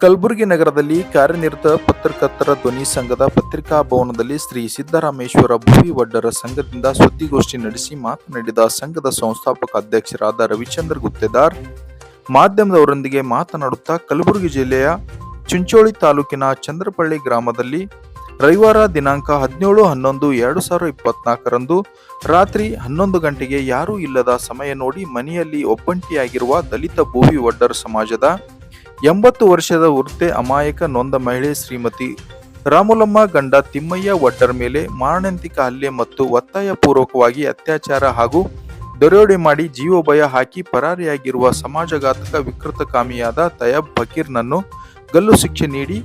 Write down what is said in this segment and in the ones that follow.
ಕಲಬುರಗಿ ನಗರದಲ್ಲಿ ಕಾರ್ಯನಿರತ ಪತ್ರಕರ್ತರ ಧ್ವನಿ ಸಂಘದ ಪತ್ರಿಕಾ ಭವನದಲ್ಲಿ ಶ್ರೀ ಸಿದ್ದರಾಮೇಶ್ವರ ಭುವಿ ವಡ್ಡರ ಸಂಘದಿಂದ ಸುದ್ದಿಗೋಷ್ಠಿ ನಡೆಸಿ ಮಾತನಾಡಿದ ಸಂಘದ ಸಂಸ್ಥಾಪಕ ಅಧ್ಯಕ್ಷರಾದ ರವಿಚಂದ್ರ ಗುತ್ತೇದಾರ್ ಮಾಧ್ಯಮದವರೊಂದಿಗೆ ಮಾತನಾಡುತ್ತಾ ಕಲಬುರಗಿ ಜಿಲ್ಲೆಯ ಚಿಂಚೋಳಿ ತಾಲೂಕಿನ ಚಂದ್ರಪಳ್ಳಿ ಗ್ರಾಮದಲ್ಲಿ ರವಿವಾರ ದಿನಾಂಕ 17/11/2024ರಂದು ರಾತ್ರಿ 11 ಗಂಟೆಗೆ ಯಾರೂ ಇಲ್ಲದ ಸಮಯ ನೋಡಿ ಮನೆಯಲ್ಲಿ ಒಬ್ಬಂಟಿಯಾಗಿರುವ ದಲಿತ ಭುವಿ ವಡ್ಡರ ಸಮಾಜದ 80 ವರ್ಷದ ವೃದ್ಧೆ ಅಮಾಯಕ ನೊಂದ ಮಹಿಳೆ ಶ್ರೀಮತಿ ರಾಮುಲಮ್ಮ ಗಂಡ ತಿಮ್ಮಯ್ಯ ವಡ್ಡರ್ ಮೇಲೆ ಮಾರಣಾಂತಿಕ ಹಲ್ಲೆ ಮತ್ತು ಒತ್ತಾಯಪೂರ್ವಕವಾಗಿ ಅತ್ಯಾಚಾರ ಹಾಗೂ ದರೋಡೆ ಮಾಡಿ ಜೀವಭಯ ಹಾಕಿ ಪರಾರಿಯಾಗಿರುವ ಸಮಾಜಘಾತಕ ವಿಕೃತಕಾಮಿಯಾದ ತಯ್ಯಬ್ ಫಕೀರ್ನನ್ನು ಗಲ್ಲು ಶಿಕ್ಷೆ ನೀಡಿ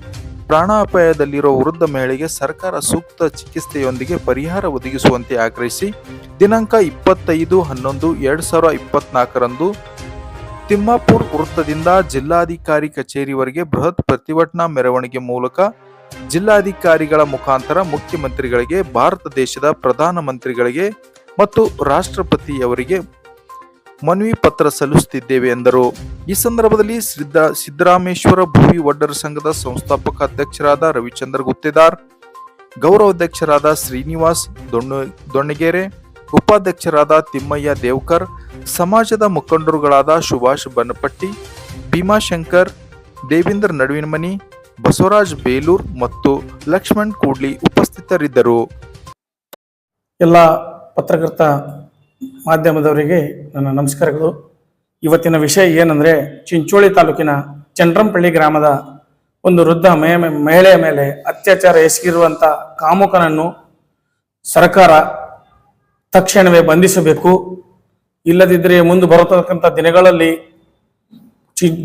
ಪ್ರಾಣಾಪಾಯದಲ್ಲಿರುವ ವೃದ್ಧ ಮಹಿಳೆಗೆ ಸರ್ಕಾರ ಸೂಕ್ತ ಚಿಕಿತ್ಸೆಯೊಂದಿಗೆ ಪರಿಹಾರ ಒದಗಿಸುವಂತೆ ಆಗ್ರಹಿಸಿ ದಿನಾಂಕ 25/11/2024ರಂದು ತಿಮ್ಮಾಪುರ್ ವೃತ್ತದಿಂದ ಜಿಲ್ಲಾಧಿಕಾರಿ ಕಚೇರಿವರೆಗೆ ಬೃಹತ್ ಪ್ರತಿಭಟನಾ ಮೆರವಣಿಗೆ ಮೂಲಕ ಜಿಲ್ಲಾಧಿಕಾರಿಗಳ ಮುಖಾಂತರ ಮುಖ್ಯಮಂತ್ರಿಗಳಿಗೆ, ಭಾರತ ದೇಶದ ಪ್ರಧಾನಮಂತ್ರಿಗಳಿಗೆ ಮತ್ತು ರಾಷ್ಟ್ರಪತಿಯವರಿಗೆ ಮನವಿ ಪತ್ರ ಸಲ್ಲಿಸುತ್ತಿದ್ದೇವೆ ಎಂದರು. ಈ ಸಂದರ್ಭದಲ್ಲಿ ಸಿದ್ದರಾಮೇಶ್ವರ ಭುವಿ ವಡ್ಡರ ಸಂಘದ ಸಂಸ್ಥಾಪಕ ಅಧ್ಯಕ್ಷರಾದ ರವಿಚಂದ್ರ ಗುತ್ತೇದಾರ್, ಗೌರವಾಧ್ಯಕ್ಷರಾದ ಶ್ರೀನಿವಾಸ್ ದೊಣ್ಣಗೆರೆ, ಉಪಾಧ್ಯಕ್ಷರಾದ ತಿಮ್ಮಯ್ಯ ದೇವ್ಕರ್, ಸಮಾಜದ ಮುಖಂಡರುಗಳಾದ ಸುಭಾಷ್ ಬನಪಟ್ಟಿ, ಭೀಮಾಶಂಕರ್, ದೇವೇಂದ್ರ ನಡುವಿನಮನಿ, ಬಸವರಾಜ್ ಬೇಲೂರ್ ಮತ್ತು ಲಕ್ಷ್ಮಣ್ ಕೂಡ್ಲಿ ಉಪಸ್ಥಿತರಿದ್ದರು. ಎಲ್ಲ ಪತ್ರಕರ್ತ ಮಾಧ್ಯಮದವರಿಗೆ ನನ್ನ ನಮಸ್ಕಾರಗಳು. ಇವತ್ತಿನ ವಿಷಯ ಏನಂದರೆ, ಚಿಂಚೋಳಿ ತಾಲೂಕಿನ ಚಂದ್ರಂಪಳ್ಳಿ ಗ್ರಾಮದ ಒಂದು ವೃದ್ಧ ಮಹಿಳೆಯ ಮೇಲೆ ಅತ್ಯಾಚಾರ ಎಸಗಿರುವಂಥ ಕಾಮುಕನನ್ನು ಸರ್ಕಾರ ತಕ್ಷಣವೇ ಬಂಧಿಸಬೇಕು. ಇಲ್ಲದಿದ್ದರೆ ಮುಂದೆ ಬರತಕ್ಕಂಥ ದಿನಗಳಲ್ಲಿ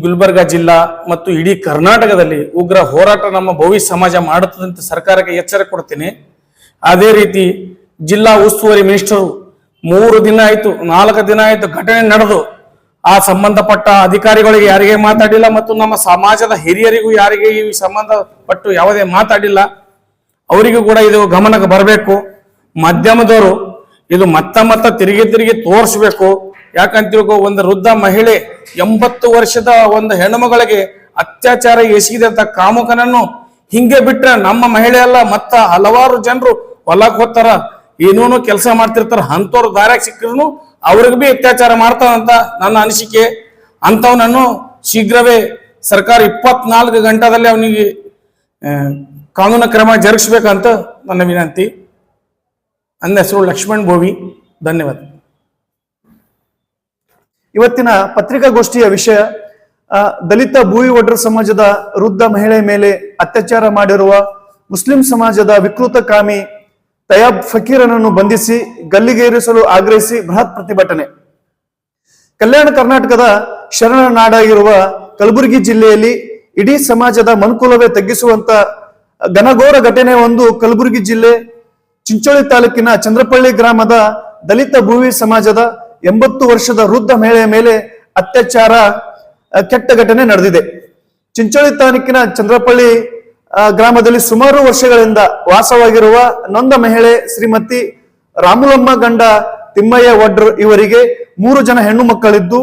ಗುಲ್ಬರ್ಗಾ ಜಿಲ್ಲಾ ಮತ್ತು ಇಡೀ ಕರ್ನಾಟಕದಲ್ಲಿ ಉಗ್ರ ಹೋರಾಟ ನಮ್ಮ ಭವಿ ಸಮಾಜ ಮಾಡುತ್ತದಂತೆ ಸರ್ಕಾರಕ್ಕೆ ಎಚ್ಚರ ಕೊಡ್ತೀನಿ. ಅದೇ ರೀತಿ ಜಿಲ್ಲಾ ಉಸ್ತುವಾರಿ ಮಿನಿಸ್ಟರು 3 ದಿನ ಆಯಿತು, 4 ದಿನ ಆಯಿತು ಘಟನೆ ನಡೆದು ಆ ಸಂಬಂಧಪಟ್ಟ ಅಧಿಕಾರಿಗಳಿಗೆ ಯಾರಿಗೆ ಮಾತಾಡಿಲ್ಲ ಮತ್ತು ನಮ್ಮ ಸಮಾಜದ ಹಿರಿಯರಿಗೂ ಯಾರಿಗೆ ಈ ಸಂಬಂಧಪಟ್ಟು ಯಾವುದೇ ಮಾತಾಡಿಲ್ಲ. ಅವರಿಗೂ ಕೂಡ ಇದು ಗಮನಕ್ಕೆ ಬರಬೇಕು. ಮಾಧ್ಯಮದವರು ಇದು ಮತ್ತ ತಿರುಗಿ ತೋರಿಸ್ಬೇಕು. ಯಾಕಂತ ಒಂದು ವೃದ್ಧ ಮಹಿಳೆ 80 ವರ್ಷದ ಒಂದು ಹೆಣ್ಣುಮಗಳಿಗೆ ಅತ್ಯಾಚಾರ ಎಸಗಿದಂತ ಕಾಮುಕನನ್ನು ಹಿಂಗೆ ಬಿಟ್ರೆ ನಮ್ಮ ಮಹಿಳೆ ಅಲ್ಲ, ಮತ್ತ ಹಲವಾರು ಜನರು ಹೊಲಕ್ ಹೋಗ್ತಾರ, ಏನೇನೋ ಕೆಲಸ ಮಾಡ್ತಿರ್ತಾರ, ಅಂತವ್ರು ದಾರ್ಯಾಗ ಸಿಕ್ಕಿದ್ರು ಅವ್ರಿಗೆ ಬಿ ಅತ್ಯಾಚಾರ ಮಾಡ್ತಾವಂತ ನನ್ನ ಅನಿಸಿಕೆ. ಅಂತವನನ್ನು ಶೀಘ್ರವೇ ಸರ್ಕಾರ 24 ಗಂಟೆದಲ್ಲಿ ಅವನಿಗೆ ಕಾನೂನು ಕ್ರಮ ಜರುಗಿಸ್ಬೇಕಂತ ನನ್ನ ವಿನಂತಿ. ನನ್ನ ಹೆಸರು ಲಕ್ಷ್ಮಣ್ ಬೋವಿ. ಧನ್ಯವಾದ. ಇವತ್ತಿನ ಪತ್ರಿಕಾಗೋಷ್ಠಿಯ ವಿಷಯ ದಲಿತ ಭುವಿ ವಡ್ಡರ ಸಮಾಜದ ವೃದ್ಧ ಮಹಿಳೆ ಮೇಲೆ ಅತ್ಯಾಚಾರ ಮಾಡಿರುವ ಮುಸ್ಲಿಂ ಸಮಾಜದ ವಿಕೃತಕಾಮಿ ತಯ್ಯಬ್ ಫಕೀರನನ್ನು ಬಂಧಿಸಿ ಗಲ್ಲಿಗೇರಿಸಲು ಆಗ್ರಹಿಸಿ ಬೃಹತ್ ಪ್ರತಿಭಟನೆ. ಕಲ್ಯಾಣ ಕರ್ನಾಟಕದ ಶರಣ ನಾಡಾಗಿರುವ ಕಲಬುರಗಿ ಜಿಲ್ಲೆಯಲ್ಲಿ ಇಡೀ ಸಮಾಜದ ಮನುಕುಲವೇ ತಗ್ಗಿಸುವಂತ ಘನಘೋರ ಘಟನೆ ಒಂದು ಕಲಬುರಗಿ ಜಿಲ್ಲೆ ಚಿಂಚೋಳಿ ತಾಲೂಕಿನ ಚಂದ್ರಪಳ್ಳಿ ಗ್ರಾಮದ ದಲಿತ ಭುವಿ ಸಮಾಜದ 80 ವರ್ಷದ ವೃದ್ಧ ಮಹಿಳೆಯ ಮೇಲೆ ಅತ್ಯಾಚಾರ ಕೆಟ್ಟ ಘಟನೆ ನಡೆದಿದೆ. ಚಿಂಚೋಳಿ ತಾಲೂಕಿನ ಚಂದ್ರಪಳ್ಳಿ ಗ್ರಾಮದಲ್ಲಿ ಸುಮಾರು ವರ್ಷಗಳಿಂದ ವಾಸವಾಗಿರುವ ನೊಂದ ಮಹಿಳೆ ಶ್ರೀಮತಿ ರಾಮುಲಮ್ಮ ಗಂಡ ತಿಮ್ಮಯ್ಯ ವಡ್ಡರ್ ಇವರಿಗೆ 3 ಜನ ಹೆಣ್ಣು ಮಕ್ಕಳಿದ್ದು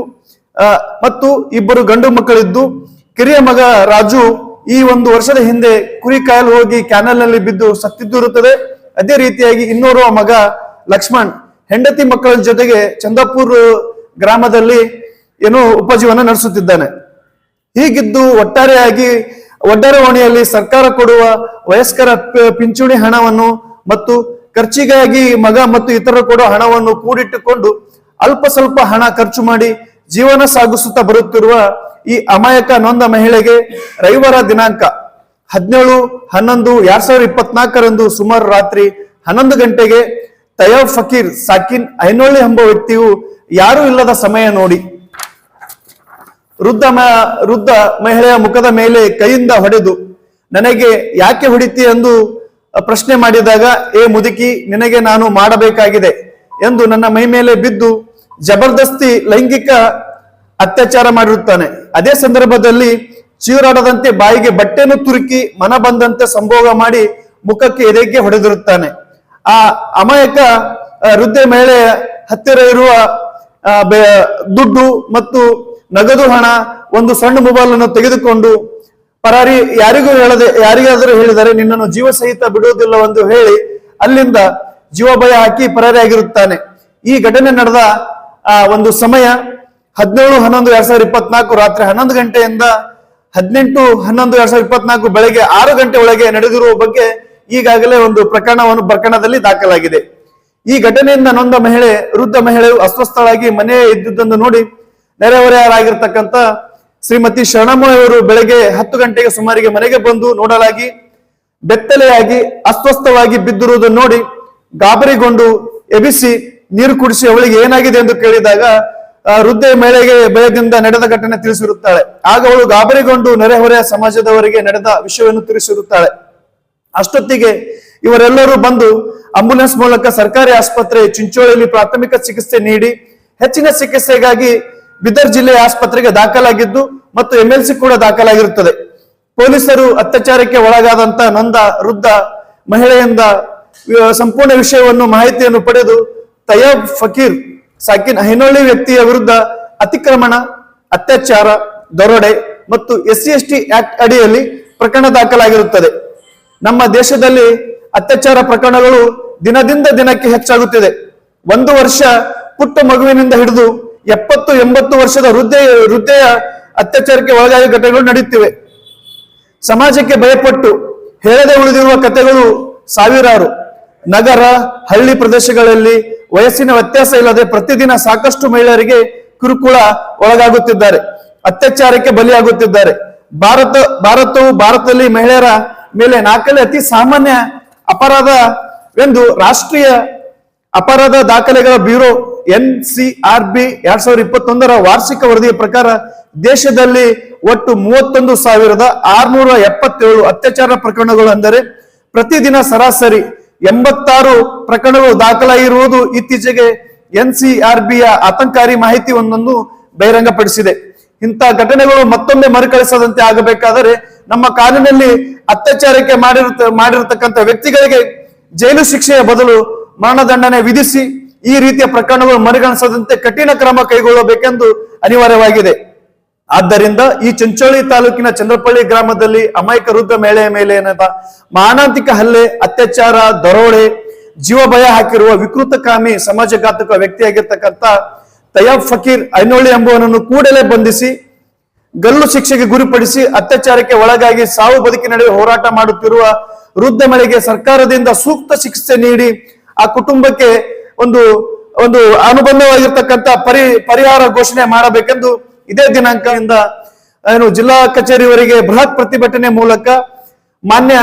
ಮತ್ತು 2 ಗಂಡು ಮಕ್ಕಳಿದ್ದು, ಕಿರಿಯ ಮಗ ರಾಜು ಈ 1 ವರ್ಷದ ಹಿಂದೆ ಕುರಿ ಕಾಯಲು ಹೋಗಿ ಕ್ಯಾನಲ್ ನಲ್ಲಿ ಬಿದ್ದು ಸತ್ತಿದ್ದಿರುತ್ತದೆ. ಅದೇ ರೀತಿಯಾಗಿ ಇನ್ನೋರ್ವ ಮಗ ಲಕ್ಷ್ಮಣ್ ಹೆಂಡತಿ ಮಕ್ಕಳ ಜೊತೆಗೆ ಚಂದಾಪುರ್ ಗ್ರಾಮದಲ್ಲಿ ಏನೋ ಉಪಜೀವನ ನಡೆಸುತ್ತಿದ್ದಾನೆ. ಹೀಗಿದ್ದು ಒಟ್ಟಾರೆಯಾಗಿ ಒಡ್ಡರವಣಿಯಲ್ಲಿ ಸರ್ಕಾರ ಕೊಡುವ ವಯಸ್ಕರ ಪಿಂಚಣಿ ಹಣವನ್ನು ಮತ್ತು ಖರ್ಚಿಗಾಗಿ ಮಗ ಮತ್ತು ಇತರರು ಕೊಡುವ ಹಣವನ್ನು ಕೂಡಿಟ್ಟುಕೊಂಡು ಅಲ್ಪ ಸ್ವಲ್ಪ ಹಣ ಖರ್ಚು ಮಾಡಿ ಜೀವನ ಸಾಗಿಸುತ್ತಾ ಬರುತ್ತಿರುವ ಈ ಅಮಾಯಕ ನೊಂದ ಮಹಿಳೆಗೆ ರವಿವಾರ ದಿನಾಂಕ 17/11/2024ರಂದು ಸುಮಾರು ರಾತ್ರಿ 11 ಗಂಟೆಗೆ ತಯ್ಯಬ್ ಫಕೀರ್ ಸಾಕಿನ್ ಐನೊಳ್ಳಿ ಎಂಬ ವ್ಯಕ್ತಿಯು ಯಾರೂ ಇಲ್ಲದ ಸಮಯ ನೋಡಿ ವೃದ್ಧ ಮಹಿಳೆಯ ಮುಖದ ಮೇಲೆ ಕೈಯಿಂದ ಹೊಡೆದು ನನಗೆ ಯಾಕೆ ಹೊಡಿತಿ ಎಂದು ಪ್ರಶ್ನೆ ಮಾಡಿದಾಗ, ಏ ಮುದುಕಿ, ನಿನಗೆ ನಾನು ಮಾಡಬೇಕಾಗಿದೆ ಎಂದು ನನ್ನ ಮೈ ಮೇಲೆ ಬಿದ್ದು ಜಬರ್ದಸ್ತಿ ಲೈಂಗಿಕ ಅತ್ಯಾಚಾರ ಮಾಡಿರುತ್ತಾನೆ. ಅದೇ ಸಂದರ್ಭದಲ್ಲಿ ಚೀರಾಡದಂತೆ ಬಾಯಿಗೆ ಬಟ್ಟೆಯನ್ನು ತುರುಕಿ ಮನ ಬಂದಂತೆ ಸಂಭೋಗ ಮಾಡಿ ಮುಖಕ್ಕೆ ಎದೆಗೆ ಹೊಡೆದಿರುತ್ತಾನೆ. ಆ ಅಮಾಯಕ ವೃದ್ಧೆ ಮಹಿಳೆಯ ಹತ್ತಿರ ಇರುವ ದುಡ್ಡು ಮತ್ತು ನಗದು ಹಣ, ಒಂದು ಸಣ್ಣ ಮೊಬೈಲ್ ಅನ್ನು ತೆಗೆದುಕೊಂಡು ಪರಾರಿ ಯಾರಿಗಾದರೂ ಹೇಳಿದರೆ ನಿನ್ನನ್ನು ಜೀವ ಸಹಿತ ಬಿಡುವುದಿಲ್ಲವೆಂದು ಹೇಳಿ ಅಲ್ಲಿಂದ ಜೀವ ಭಯ ಹಾಕಿ ಪರಾರಿ ಆಗಿರುತ್ತಾನೆ. ಈ ಘಟನೆ ನಡೆದ ಒಂದು ಸಮಯ 17/11/2024 ರಾತ್ರಿ 11 ಗಂಟೆಯಿಂದ 18/11/2024 ಬೆಳಗ್ಗೆ 6 ಗಂಟೆ ಒಳಗೆ ನಡೆದಿರುವ ಬಗ್ಗೆ ಈಗಾಗಲೇ ಒಂದು ಪ್ರಕರಣದಲ್ಲಿ ದಾಖಲಾಗಿದೆ. ಈ ಘಟನೆಯಿಂದ ನೊಂದ ವೃದ್ಧ ಮಹಿಳೆಯು ಅಸ್ವಸ್ಥಳಾಗಿ ಮನೆಯೇ ಇದ್ದುದನ್ನು ನೋಡಿ ನೆರೆಹೊರೆಯವರಾಗಿರ್ತಕ್ಕಂಥ ಶ್ರೀಮತಿ ಶರಣಮ್ಮವರು ಬೆಳಗ್ಗೆ 10 ಗಂಟೆಗೆ ಸುಮಾರಿಗೆ ಮನೆಗೆ ಬಂದು ನೋಡಲಾಗಿ ಬೆತ್ತಲೆಯಾಗಿ ಅಸ್ವಸ್ಥವಾಗಿ ಬಿದ್ದಿರುವುದನ್ನು ನೋಡಿ ಗಾಬರಿಗೊಂಡು ಎಬಿಸಿ ನೀರು ಕುಡಿಸಿ ಅವಳಿಗೆ ಏನಾಗಿದೆ ಎಂದು ಕೇಳಿದಾಗ ವೃದ್ಧೆ ಮಹಿಳೆಗೆ ಭಯದಿಂದ ನಡೆದ ಘಟನೆ ತಿಳಿಸಿರುತ್ತಾಳೆ. ಆಗ ಅವಳು ಗಾಬರಿಗೊಂಡು ನೆರೆಹೊರೆಯ ಸಮಾಜದವರಿಗೆ ನಡೆದ ವಿಷಯವನ್ನು ತಿಳಿಸಿರುತ್ತಾಳೆ. ಅಷ್ಟೊತ್ತಿಗೆ ಇವರೆಲ್ಲರೂ ಬಂದು ಆಂಬುಲೆನ್ಸ್ ಮೂಲಕ ಸರ್ಕಾರಿ ಆಸ್ಪತ್ರೆ ಚಿಂಚೋಳಿಯಲ್ಲಿ ಪ್ರಾಥಮಿಕ ಚಿಕಿತ್ಸೆ ನೀಡಿ ಹೆಚ್ಚಿನ ಚಿಕಿತ್ಸೆಗಾಗಿ ಬೀದರ್ ಜಿಲ್ಲೆಯ ಆಸ್ಪತ್ರೆಗೆ ದಾಖಲಾಗಿದ್ದು ಮತ್ತು MLC ಕೂಡ ದಾಖಲಾಗಿರುತ್ತದೆ. ಪೊಲೀಸರು ಅತ್ಯಾಚಾರಕ್ಕೆ ಒಳಗಾದಂತ ನೊಂದ ವೃದ್ಧ ಮಹಿಳೆಯಿಂದ ಸಂಪೂರ್ಣ ವಿಷಯವನ್ನು ಮಾಹಿತಿಯನ್ನು ಪಡೆದು ತಯ್ಯಬ್ ಫಕೀರ್ ಸಾಕಿನ್ ಹೈನೊಳ್ಳಿ ವ್ಯಕ್ತಿಯ ವಿರುದ್ಧ ಅತಿಕ್ರಮಣ, ಅತ್ಯಾಚಾರ, ದರೋಡೆ ಮತ್ತು SC/ST ಆಕ್ಟ್ ಅಡಿಯಲ್ಲಿ ಪ್ರಕರಣ ದಾಖಲಾಗಿರುತ್ತದೆ. ನಮ್ಮ ದೇಶದಲ್ಲಿ ಅತ್ಯಾಚಾರ ಪ್ರಕರಣಗಳು ದಿನದಿಂದ ದಿನಕ್ಕೆ ಹೆಚ್ಚಾಗುತ್ತಿದೆ. 1 ವರ್ಷ ಪುಟ್ಟ ಮಗುವಿನಿಂದ ಹಿಡಿದು 70-80 ವರ್ಷದ ವೃದ್ಧೆಯ ಅತ್ಯಾಚಾರಕ್ಕೆ ಒಳಗಾಗಿ ಘಟನೆಗಳು ನಡೆಯುತ್ತಿವೆ. ಸಮಾಜಕ್ಕೆ ಭಯಪಟ್ಟು ಹೇಳದೆ ಉಳಿದಿರುವ ಕಥೆಗಳು ಸಾವಿರಾರು. ನಗರ, ಹಳ್ಳಿ ಪ್ರದೇಶಗಳಲ್ಲಿ ವಯಸ್ಸಿನ ವ್ಯತ್ಯಾಸ ಇಲ್ಲದೆ ಪ್ರತಿದಿನ ಸಾಕಷ್ಟು ಮಹಿಳೆಯರಿಗೆ ಕಿರುಕುಳ ಒಳಗಾಗುತ್ತಿದ್ದಾರೆ, ಅತ್ಯಾಚಾರಕ್ಕೆ ಬಲಿಯಾಗುತ್ತಿದ್ದಾರೆ. ಭಾರತದಲ್ಲಿ ಮಹಿಳೆಯರ ಮೇಲೆ 4ನೇ ಅತಿ ಸಾಮಾನ್ಯ ಅಪರಾಧವೆಂದು ರಾಷ್ಟ್ರೀಯ ಅಪರಾಧ ದಾಖಲೆಗಳ ಬ್ಯೂರೋ NCRB 2021ರ ವಾರ್ಷಿಕ ವರದಿಯ ಪ್ರಕಾರ ದೇಶದಲ್ಲಿ ಒಟ್ಟು 31,677 ಅತ್ಯಾಚಾರ ಪ್ರಕರಣಗಳು, ಅಂದರೆ ಪ್ರತಿದಿನ ಸರಾಸರಿ 86 ಪ್ರಕರಣಗಳು ದಾಖಲಾಗಿರುವುದು ಇತ್ತೀಚೆಗೆ NCRBಯ ಆತಂಕಕಾರಿ ಮಾಹಿತಿ ಒಂದನ್ನು ಬಹಿರಂಗಪಡಿಸಿದೆ. ಇಂಥ ಘಟನೆಗಳು ಮತ್ತೊಮ್ಮೆ ಮರುಕಳಿಸದಂತೆ ಆಗಬೇಕಾದರೆ ನಮ್ಮ ಕಾನೂನಿನಲ್ಲಿ ಅತ್ಯಾಚಾರಕ್ಕೆ ಮಾಡಿರತಕ್ಕಂಥ ವ್ಯಕ್ತಿಗಳಿಗೆ ಜೈಲು ಶಿಕ್ಷೆಯ ಬದಲು ಮರಣದಂಡನೆ ವಿಧಿಸಿ ಈ ರೀತಿಯ ಪ್ರಕರಣಗಳು ಮರುಕಳಿಸದಂತೆ ಕಠಿಣ ಕ್ರಮ ಕೈಗೊಳ್ಳಬೇಕೆಂದು ಅನಿವಾರ್ಯವಾಗಿದೆ. ಆದ್ದರಿಂದ ಈ ಚಿಂಚೋಳಿ ತಾಲೂಕಿನ ಚಂದ್ರಪಳ್ಳಿ ಗ್ರಾಮದಲ್ಲಿ ಅಮಾಯಕ ವೃದ್ಧ ಮಹಿಳೆಯ ಮೇಲೆ ಏನದ ಮಾರಣಾಂತಿಕ ಹಲ್ಲೆ, ಅತ್ಯಾಚಾರ, ದರೋಡೆ, ಜೀವ ಭಯ ಹಾಕಿರುವ ವಿಕೃತಕಾಮಿ ಸಮಾಜಘಾತಕ ವ್ಯಕ್ತಿಯಾಗಿರ್ತಕ್ಕಂಥ ತಯ್ಯಬ್ ಫಕೀರ್ ಐನೊಳ್ಳಿ ಎಂಬುವನನ್ನು ಕೂಡಲೇ ಬಂಧಿಸಿ ಗಲ್ಲು ಶಿಕ್ಷೆಗೆ ಗುರಿಪಡಿಸಿ ಅತ್ಯಾಚಾರಕ್ಕೆ ಒಳಗಾಗಿ ಸಾವು ಬದುಕಿ ನಡುವೆ ಹೋರಾಟ ಮಾಡುತ್ತಿರುವ ವೃದ್ಧ ಮಹಿಳೆಗೆ ಸರ್ಕಾರದಿಂದ ಸೂಕ್ತ ಚಿಕಿತ್ಸೆ ನೀಡಿ ಆ ಕುಟುಂಬಕ್ಕೆ ಒಂದು ಅನುಬಂಧವಾಗಿರ್ತಕ್ಕಂಥ ಪರಿಹಾರ ಘೋಷಣೆ ಮಾಡಬೇಕೆಂದು ಇದೇ ದಿನಾಂಕದಿಂದ ಜಿಲ್ಲಾ ಕಚೇರಿವರೆಗೆ ಬೃಹತ್ ಪ್ರತಿಭಟನೆ ಮೂಲಕ ಮಾನ್ಯ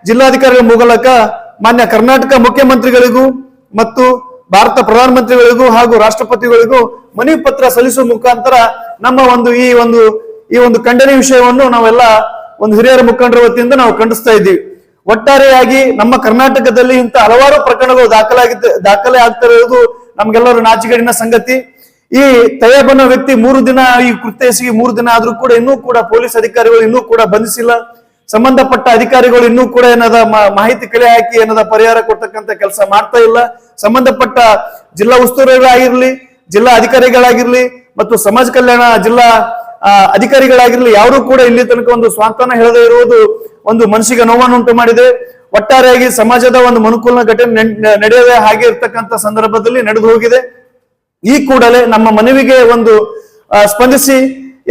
ಜಿಲ್ಲಾಧಿಕಾರಿಗಳ ಮೂಲಕ ಮಾನ್ಯ ಕರ್ನಾಟಕ ಮುಖ್ಯಮಂತ್ರಿಗಳಿಗೂ ಮತ್ತು ಭಾರತ ಪ್ರಧಾನಮಂತ್ರಿಗಳಿಗೂ ಹಾಗೂ ರಾಷ್ಟ್ರಪತಿಗಳಿಗೂ ಮನವಿ ಪತ್ರ ಸಲ್ಲಿಸುವ ಮುಖಾಂತರ ನಮ್ಮ ಈ ಒಂದು ಖಂಡನೆ ವಿಷಯವನ್ನು ನಾವೆಲ್ಲ ಒಂದು ಹಿರಿಯರ ಮುಖಂಡರ ವತಿಯಿಂದ ನಾವು ಖಂಡಿಸ್ತಾ ಇದ್ದೀವಿ. ಒಟ್ಟಾರೆಯಾಗಿ ನಮ್ಮ ಕರ್ನಾಟಕದಲ್ಲಿ ಇಂಥ ಹಲವಾರು ಪ್ರಕರಣಗಳು ದಾಖಲೆ ಆಗ್ತಾ ಇರುವುದು ನಮ್ಗೆಲ್ಲರೂ ನಾಚಿಕೆಡಿನ ಸಂಗತಿ. ಈ ತಯ್ಯಬ್ ಅನ್ನೋ ವ್ಯಕ್ತಿ 3 ದಿನ ಈ ಕೃತ್ಯ ಎಸಗಿ 3 ದಿನ ಆದ್ರೂ ಕೂಡ ಇನ್ನೂ ಕೂಡ ಪೊಲೀಸ್ ಅಧಿಕಾರಿಗಳು ಇನ್ನೂ ಕೂಡ ಬಂಧಿಸಿಲ್ಲ. ಸಂಬಂಧಪಟ್ಟ ಅಧಿಕಾರಿಗಳು ಇನ್ನೂ ಕೂಡ ಏನದ ಮಾಹಿತಿ ಕಲೆ ಹಾಕಿ ಏನದ ಪರಿಹಾರ ಕೊಡ್ತಕ್ಕಂಥ ಕೆಲಸ ಮಾಡ್ತಾ ಇಲ್ಲ. ಸಂಬಂಧಪಟ್ಟ ಜಿಲ್ಲಾ ಉಸ್ತುವಾರಿಗಳಾಗಿರ್ಲಿ, ಜಿಲ್ಲಾ ಅಧಿಕಾರಿಗಳಾಗಿರ್ಲಿ ಮತ್ತು ಸಮಾಜ ಕಲ್ಯಾಣ ಜಿಲ್ಲಾ ಅಧಿಕಾರಿಗಳಾಗಿರ್ಲಿ ಯಾರು ಕೂಡ ಇಲ್ಲಿ ತನಕ ಒಂದು ಸ್ವಾಂತನ ಹೇಳದೇ ಇರುವುದು ಒಂದು ಮನಸ್ಸಿಗೆ ನೋವನ್ನುಂಟು ಮಾಡಿದೆ. ಒಟ್ಟಾರೆಯಾಗಿ ಸಮಾಜದ ಒಂದು ಮನುಕೂಲ ಘಟನೆ ನಡೆಯದೆ ಹಾಗೆ ಇರ್ತಕ್ಕಂಥ ಸಂದರ್ಭದಲ್ಲಿ ನಡೆದು ಹೋಗಿದೆ. ಈ ಕೂಡಲೇ ನಮ್ಮ ಮನವಿಗೆ ಒಂದು ಸ್ಪಂದಿಸಿ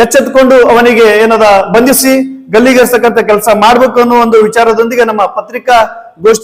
ಎಚ್ಚೆತ್ತುಕೊಂಡು ಅವನಿಗೆ ಬಂಧಿಸಿ ಗಲ್ಲಿಗೇರಿಸತಕ್ಕಂಥ ಕೆಲಸ ಮಾಡಬೇಕು ಅನ್ನೋ ಒಂದು ವಿಚಾರದೊಂದಿಗೆ ನಮ್ಮ ಪತ್ರಿಕಾಗೋಷ್ಠಿ